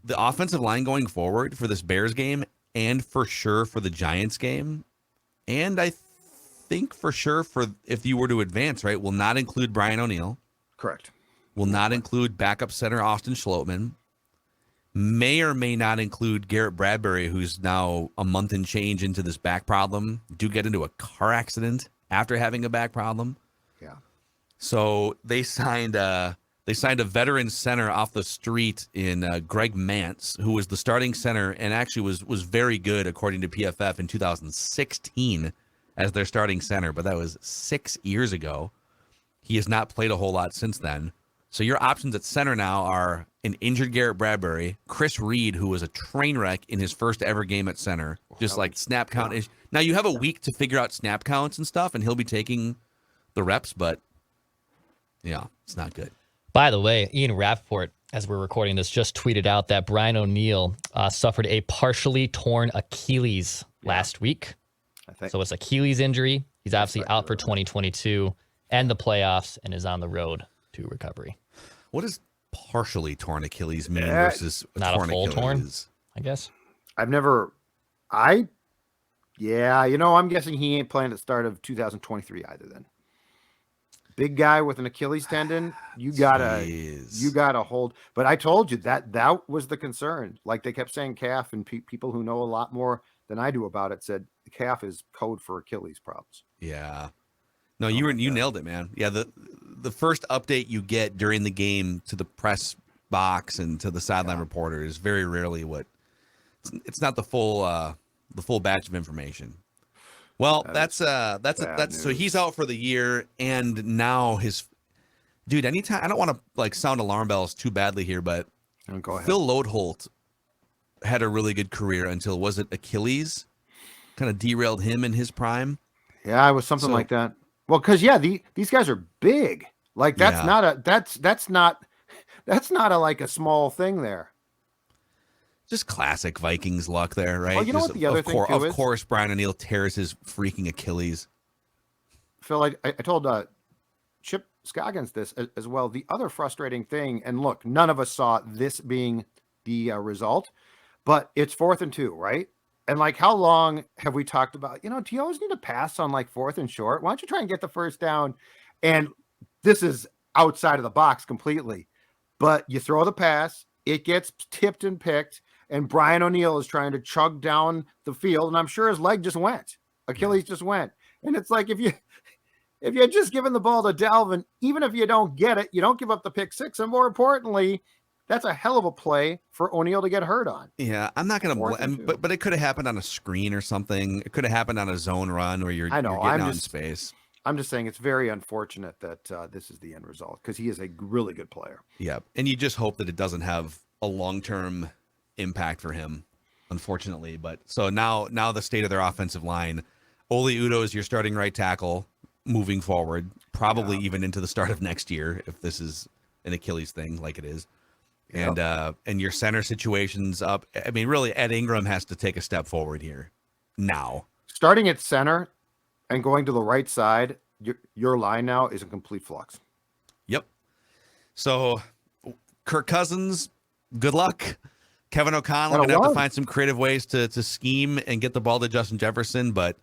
the offensive line going forward for this Bears game, and for sure for the Giants game, and I think for sure for if you were to advance, right, will not include Brian O'Neill. Correct. Will not include backup center Austin Schlottman. May or may not include Garrett Bradbury, who's now a month and change into this back problem. Do get into a car accident after having a back problem. Yeah. So they signed a veteran center off the street in Greg Mance, who was the starting center and actually was very good according to PFF in 2016 as their starting center, but that was 6 years ago. He has not played a whole lot since then. So your options at center now are an injured Garrett Bradbury, Chris Reed, who was a train wreck in his first ever game at center, just like snap count. Yeah. Now you have a week to figure out snap counts and stuff, and he'll be taking the reps, but yeah, it's not good. By the way, Ian Rappaport, as we're recording this, just tweeted out that Brian O'Neill suffered a partially torn Achilles last week. So it's Achilles injury. He's obviously out for 2022 and the playoffs and is on the road to recovery. What does partially torn Achilles mean versus not torn a full Achilles? torn, I guess. I'm guessing he ain't playing at the start of 2023 either then. Big guy with an Achilles tendon, you gotta hold. But I told you that was the concern. Like they kept saying calf, and people who know a lot more than I do about it said the calf is code for Achilles problems. Yeah. No, you nailed it, man. Yeah, the first update you get during the game to the press box and to the sideline reporter is very rarely it's not the full batch of information. Well, that's so he's out for the year, and now anytime, I don't want to like sound alarm bells too badly here, but Go ahead. Phil Lodeholt had a really good career until, was it Achilles? Kind of derailed him in his prime. Yeah, it was something like that. Well, because these guys are big. Like that's not a like a small thing there. Just classic Vikings luck there, right? Well, you know what the other thing too is? Of course, Brian O'Neill tears his freaking Achilles. Phil, I told Chip Scoggins this as well. The other frustrating thing, and look, none of us saw this being the result, but it's 4th and 2, right? And like, how long have we talked about, do you always need to pass on like 4th and short? Why don't you try and get the first down? And this is outside of the box completely, but you throw the pass, it gets tipped and picked, and Brian O'Neill is trying to chug down the field. And I'm sure his leg just went. Achilles just went. And it's like, if you had just given the ball to Dalvin, even if you don't get it, you don't give up the pick 6. And more importantly, that's a hell of a play for O'Neill to get hurt on. Yeah, I'm not going to blame, but it could have happened on a screen or something. It could have happened on a zone run where you're getting out in space. I'm just saying it's very unfortunate that this is the end result because he is a really good player. Yeah, and you just hope that it doesn't have a long-term impact for him, unfortunately. But so now the state of their offensive line, Oli Udoh is your starting right tackle moving forward, probably even into the start of next year if this is an Achilles thing like it is. And your center situation's up. I mean, really, Ed Ingram has to take a step forward here now. Starting at center and going to the right side, your line now is a complete flux. Yep. So Kirk Cousins, good luck. Kevin O'Connell going to have to find some creative ways to scheme and get the ball to Justin Jefferson, but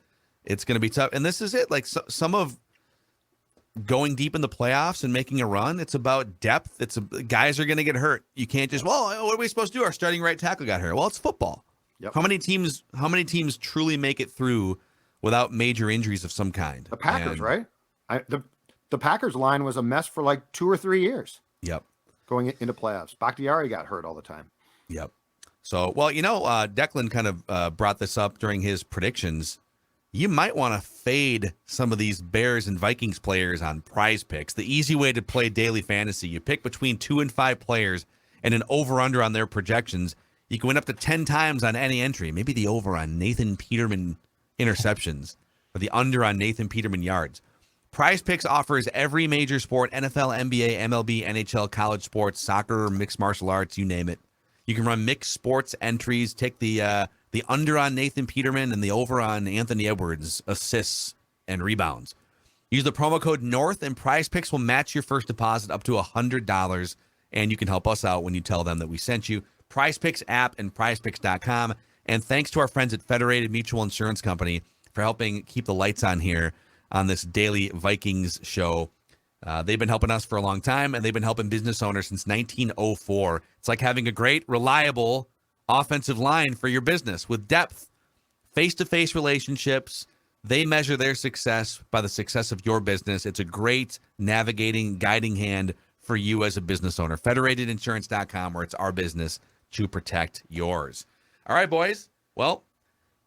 it's going to be tough. And this is it. Like some of going deep in the playoffs and making a run, it's about depth. Guys are going to get hurt. You can't just, what are we supposed to do? Our starting right tackle got hurt. Well, it's football. Yep. How many teams truly make it through without major injuries of some kind? The Packers, right? The Packers line was a mess for like 2 or 3 years. Yep. Going into playoffs. Bakhtiari got hurt all the time. Yep. So, Declan kind of brought this up during his predictions. You might want to fade some of these Bears and Vikings players on Prize Picks. The easy way to play daily fantasy, you pick between 2 and 5 players and an over-under on their projections. You can win up to 10 times on any entry. Maybe the over on Nathan Peterman interceptions or the under on Nathan Peterman yards. Prize Picks offers every major sport, NFL, NBA, MLB, NHL, college sports, soccer, mixed martial arts, you name it. You can run mixed sports entries, take the under on Nathan Peterman and the over on Anthony Edwards assists and rebounds. Use the promo code NORTH and Prize Picks will match your first deposit up to $100, and you can help us out when you tell them that we sent you. Prize Picks app and prizepicks.com. And thanks to our friends at Federated Mutual Insurance Company for helping keep the lights on here on this daily Vikings show. They've been helping us for a long time, and they've been helping business owners since 1904. It's like having a great, reliable offensive line for your business with depth, face-to-face relationships. They measure their success by the success of your business. It's a great navigating, guiding hand for you as a business owner. Federatedinsurance.com, where it's our business to protect yours. All right, boys. Well,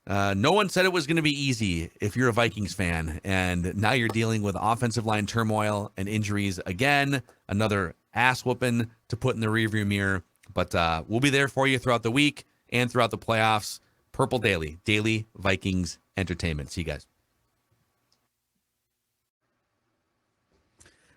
no one said it was going to be easy if you're a Vikings fan, and now you're dealing with offensive line turmoil and injuries again. Another ass whooping to put in the rearview mirror. But we'll be there for you throughout the week and throughout the playoffs. Purple Daily, daily Vikings entertainment. See you guys.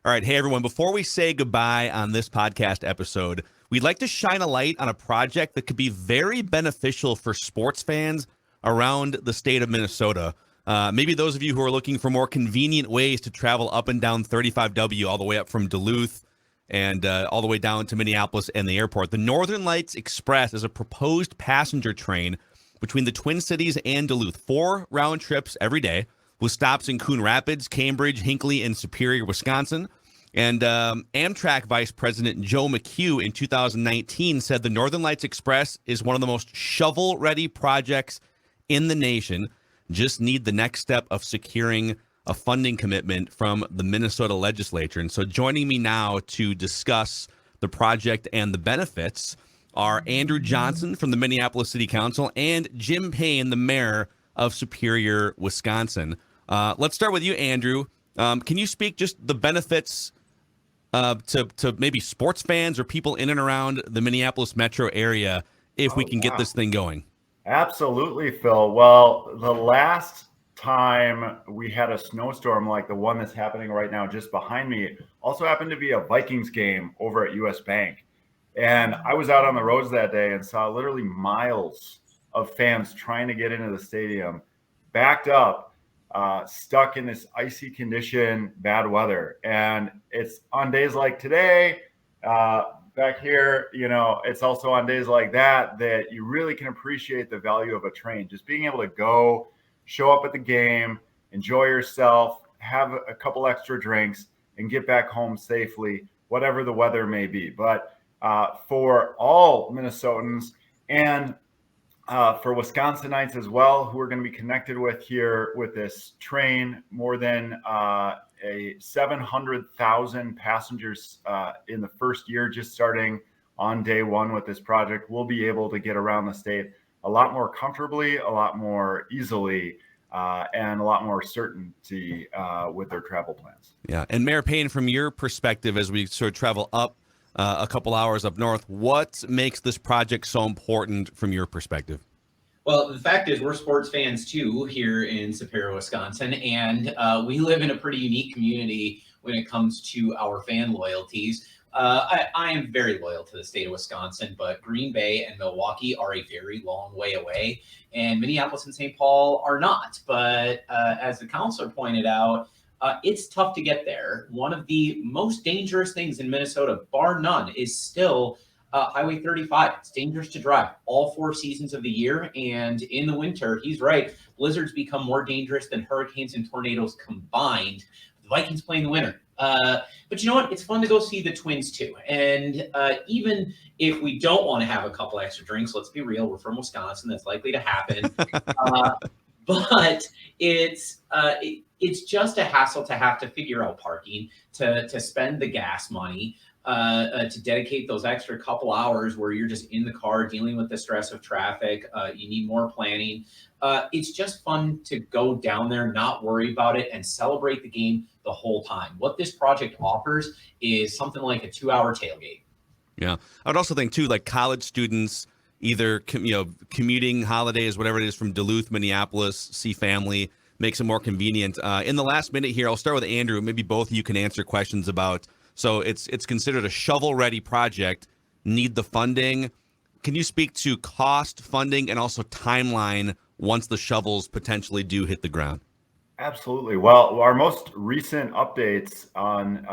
All right. Hey, everyone. Before we say goodbye on this podcast episode, we'd like to shine a light on a project that could be very beneficial for sports fans around the state of Minnesota. Maybe those of you who are looking for more convenient ways to travel up and down 35W all the way up from Duluth and all the way down to Minneapolis and the airport. The Northern Lights Express is a proposed passenger train between the Twin Cities and Duluth. 4 round trips every day with stops in Coon Rapids, Cambridge, Hinckley, and Superior, Wisconsin. And Amtrak Vice President Joe McHugh in 2019 said the Northern Lights Express is one of the most shovel-ready projects in the nation. Just need the next step of securing a funding commitment from the Minnesota legislature. And so joining me now to discuss the project and the benefits are Andrew Johnson from the Minneapolis City Council and Jim Payne, the mayor of Superior, Wisconsin. Let's start with you, Andrew. Can you speak just the benefits to maybe sports fans or people in and around the Minneapolis metro area if we can get this thing going? Absolutely, Phil. Well, the last time we had a snowstorm like the one that's happening right now just behind me also happened to be a Vikings game over at US Bank. And I was out on the roads that day and saw literally miles of fans trying to get into the stadium, backed up, stuck in this icy condition, bad weather. And it's on days like today, back here, it's also on days like that you really can appreciate the value of a train. Just being able to go, show up at the game, enjoy yourself, have a couple extra drinks, and get back home safely, whatever the weather may be. But for all Minnesotans and for Wisconsinites as well, who are going to be connected with here with this train, more than 700,000 passengers in the first year, just starting on day one with this project, will be able to get around the state a lot more comfortably, a lot more easily, and a lot more certainty with their travel plans. Yeah. And Mayor Payne, from your perspective, as we sort of travel up a couple hours up north, what makes this project so important from your perspective? Well, the fact is we're sports fans too here in Superior, Wisconsin, and we live in a pretty unique community when it comes to our fan loyalties. I am very loyal to the state of Wisconsin, but Green Bay and Milwaukee are a very long way away, and Minneapolis and St. Paul are not. But as the counselor pointed out, it's tough to get there. One of the most dangerous things in Minnesota, bar none, is still Highway 35. It's dangerous to drive all 4 seasons of the year. And in the winter, he's right, blizzards become more dangerous than hurricanes and tornadoes combined. The Vikings play in the winter. But you know what? It's fun to go see the Twins too. And even if we don't want to have a couple extra drinks, let's be real, we're from Wisconsin. That's likely to happen. But it's just a hassle to have to figure out parking, to spend the gas money, to dedicate those extra couple hours where you're just in the car dealing with the stress of traffic. You need more planning. It's just fun to go down there, not worry about it, and celebrate the game the whole time. What this project offers is something like a 2-hour tailgate. Yeah. I would also think too, like college students, either commuting holidays, whatever it is, from Duluth, Minneapolis, see family, makes it more convenient. In the last minute here, I'll start with Andrew. Maybe both of you can answer questions about. So it's considered a shovel-ready project. Need the funding. Can you speak to cost, funding, and also timeline once the shovels potentially do hit the ground? Absolutely. Well, our most recent updates on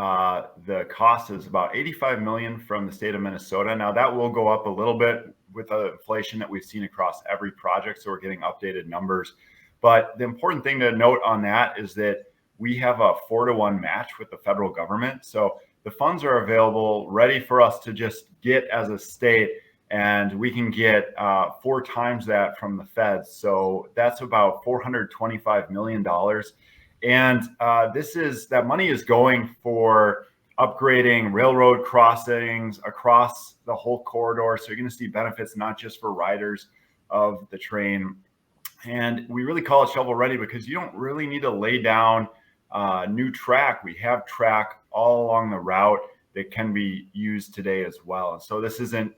the cost is about $85 million from the state of Minnesota. Now that will go up a little bit with the inflation that we've seen across every project, so we're getting updated numbers. But the important thing to note on that is that we have a 4-to-1 match with the federal government. So the funds are available, ready for us to just get as a state, and we can get 4 times that from the feds. So that's about $425 million. And that money is going for upgrading railroad crossings across the whole corridor. So you're going to see benefits not just for riders of the train. And we really call it shovel ready because you don't really need to lay down new track. We have track all along the route that can be used today as well. And so this isn't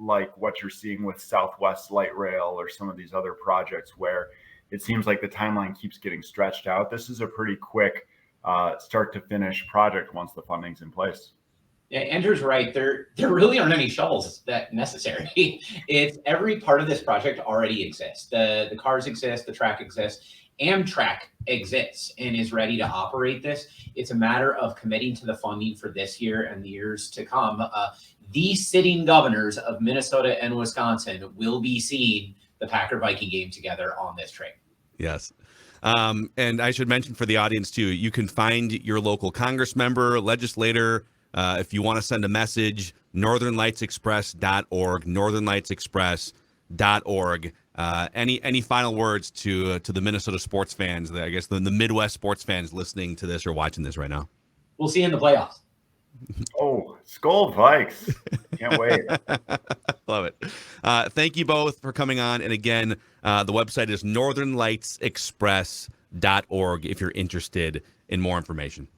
like what you're seeing with Southwest Light Rail or some of these other projects where it seems like the timeline keeps getting stretched out. This is a pretty quick start to finish project once the funding's in place. Yeah, Andrew's right. There really aren't any shovels that necessary. It's every part of this project already exists. The cars exist, the track exists. Amtrak exists and is ready to operate this. It's a matter of committing to the funding for this year and the years to come. The sitting governors of Minnesota and Wisconsin will be seeing the Packer-Viking game together on this train. Yes. And I should mention for the audience too, you can find your local Congress member, legislator, if you want to send a message, northernlightsexpress.org, northernlightsexpress.org. Any final words to the Minnesota sports fans, I guess the Midwest sports fans listening to this or watching this right now? We'll see you in the playoffs. Oh, Skull Vikes. Can't wait. Love it. Thank you both for coming on. And again, the website is northernlightsexpress.org if you're interested in more information.